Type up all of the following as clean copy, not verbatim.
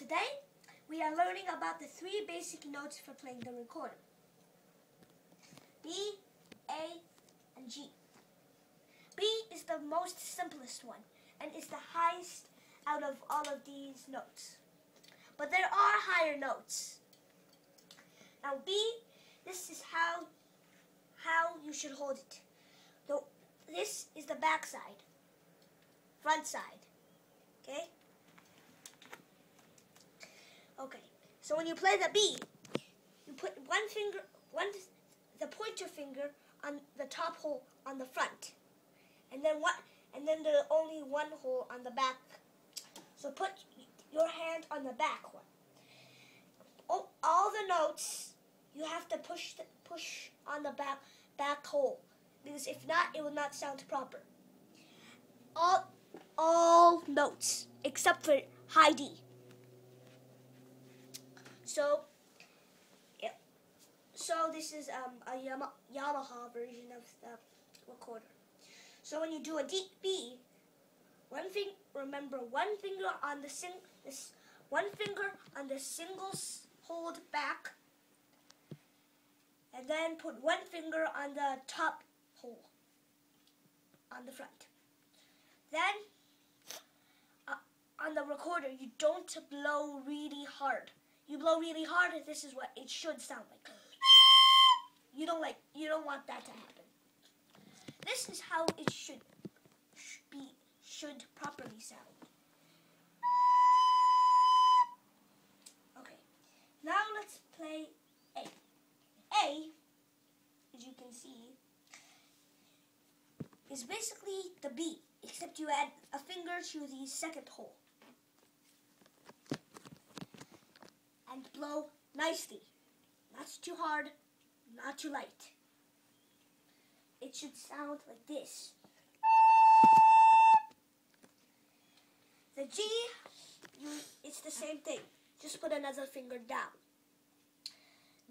Today, we are learning about the three basic notes for playing the recorder. B, A, and G. B is the most simplest one and is the highest out of all of these notes. But there are higher notes. Now B, this is how you should hold it. So this is the back side, front side. Okay, so when you play the B, you put the pointer finger on the top hole on the front, and then there's only one hole on the back. So put your hand on the back one. Oh, all the notes you have to push on the back hole, because if not, it will not sound proper. All notes except for high D. So this is a Yamaha version of the recorder. So when you do a B, remember one finger on the single hold back, and then put one finger on the top hole on the front. Then on the recorder, you don't blow really hard. You blow really hard, and this is what it should sound like. You don't want that to happen. This is how it should properly sound. Okay, now let's play A. A, as you can see, is basically the B, except you add a finger to the second hole and blow nicely. Not too hard, not too light. It should sound like this. The G, it's the same thing. Just put another finger down.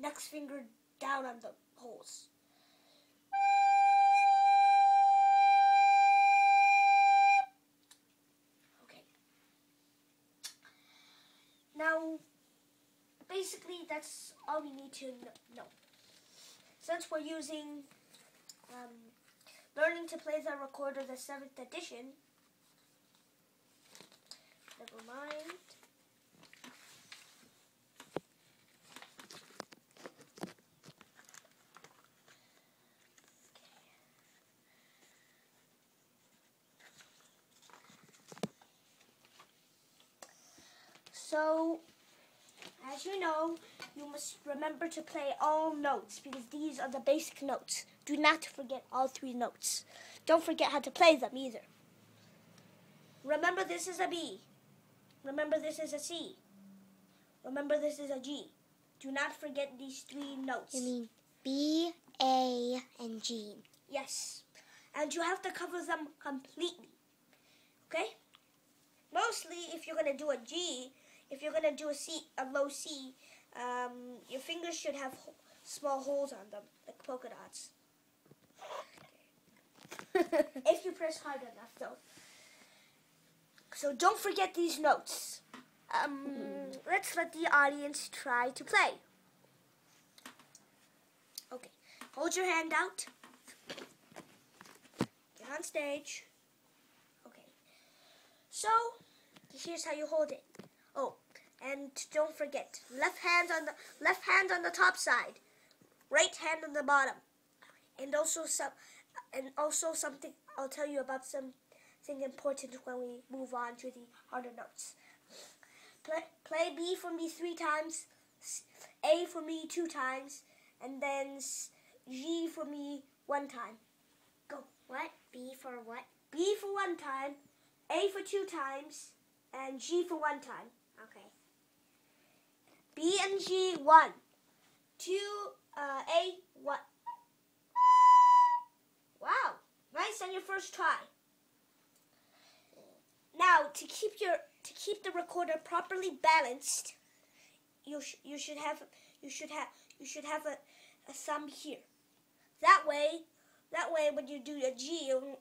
Next finger down on the holes. Okay. Now, basically, that's all we need to know. Since we're using Learning to Play the Recorder, the 7th edition, never mind. So, as you know, you must remember to play all notes, because these are the basic notes. Do not forget all 3 notes. Don't forget how to play them either. Remember, this is a B. Remember, this is a C. Remember, this is a G. Do not forget these 3 notes. You mean B, A, and G. Yes. And you have to cover them completely. Okay? Mostly, if you're going to do a G, if you're going to do a low C, your fingers should have small holes on them, like polka dots. Okay. If you press hard enough, though. So don't forget these notes. Let's let the audience try to play. Okay. Hold your hand out. Get on stage. Okay. So, here's how you hold it. Oh, and don't forget, left hand on the top side, right hand on the bottom, and also something I'll tell you about something important when we move on to the harder notes. Play B for me 3 times, A for me 2 times, and then G for me 1 time. Go. What? B for what? B for 1 time, A for 2 times, and G for 1 time. Okay. B and G, 1. 2, A, 1. Wow, nice on your first try. Now, to keep the recorder properly balanced, you should have a thumb here. That way, when you do a G, you'll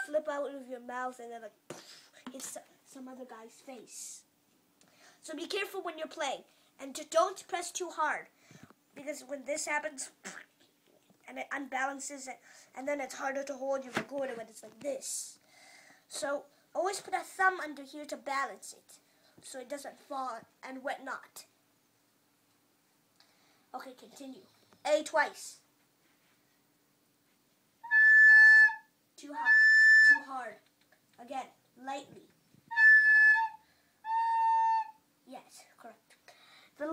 flip out of your mouth and then hit some other guy's face. So be careful when you're playing. And don't press too hard. Because when this happens, and it unbalances it, and then it's harder to hold your recorder when it's like this. So always put a thumb under here to balance it, so it doesn't fall and whatnot. Okay, continue. A twice. Too hard. Again, lightly. Yes, correct. The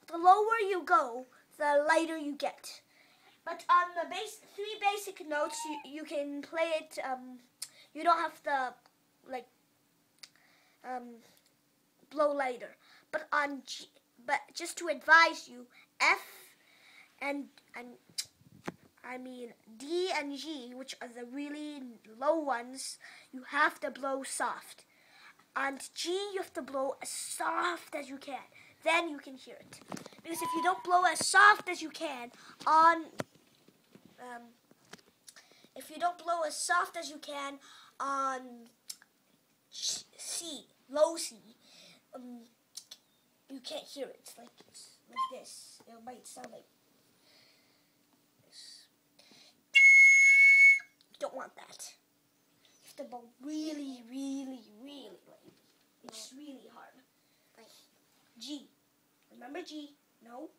lower you go, the lighter you get. But on the three basic notes, you can play it. You don't have to blow lighter. But on G, but just to advise you, F and D and G, which are the really low ones, you have to blow soft. On G, you have to blow as soft as you can. Then you can hear it. Because if you don't blow as soft as you can on C, low C, you can't hear it. It's like this. It might sound like this. You don't want that. You have to blow really, really, really light. It's really hard. G. Remember G. No.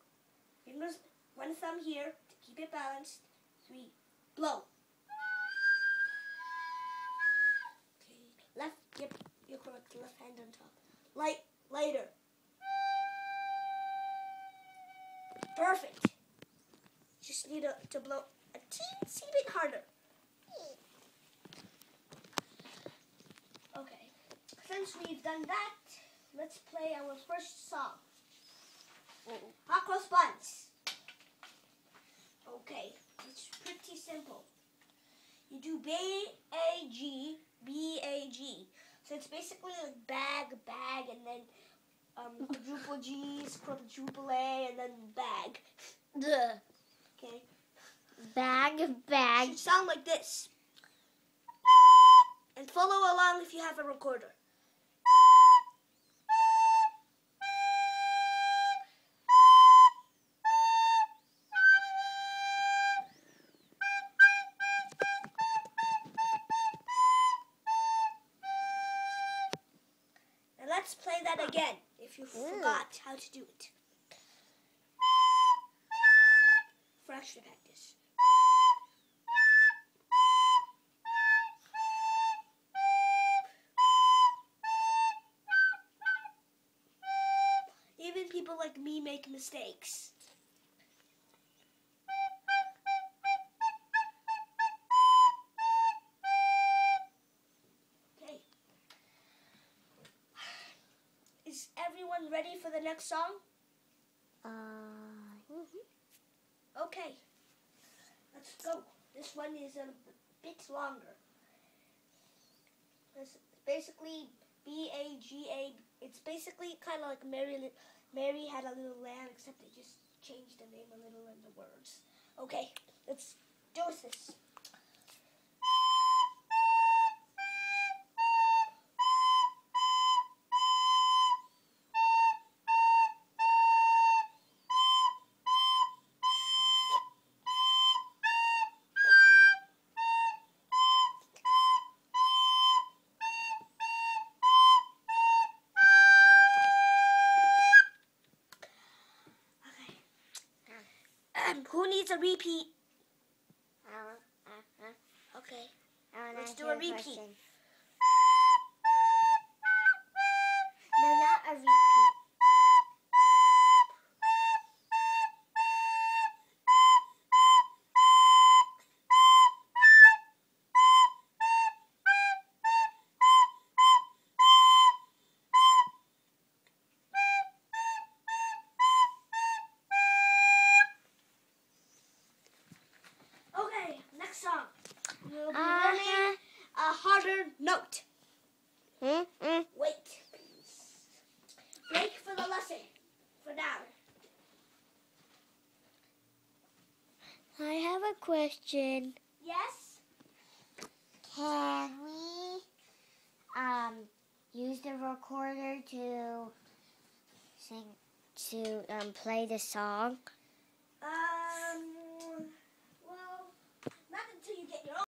Fingers, one thumb here to keep it balanced. 3. Blow. Okay. Left. Yep. You're correct. Left hand on top. Lighter. Perfect. Just need to blow a teensy bit harder. Okay. Since we've done that, let's play our first song. Hot Cross Buns. Okay, it's pretty simple. You do B-A-G, B-A-G. So it's basically like bag, and then quadruple G's, quadruple A, and then bag. Duh. Okay. Bag. It should sound like this. And follow along if you have a recorder. Let's play that again, if you forgot how to do it. For extra practice. Even people like me make mistakes. Is everyone ready for the next song? Okay, let's go. This one is a bit longer. It's basically B-A-G-A. It's basically kind of like Mary Had a Little Lamb, except they just changed the name a little in the words. Okay, let's do this. Who needs a repeat? Okay, let's do a repeat. Question. No, not a repeat. Okay, next song. We'll be learning a harder note. Wait, please. Break for the lesson. For now. I have a question. Yes? Can we use the recorder to sing, to play the song?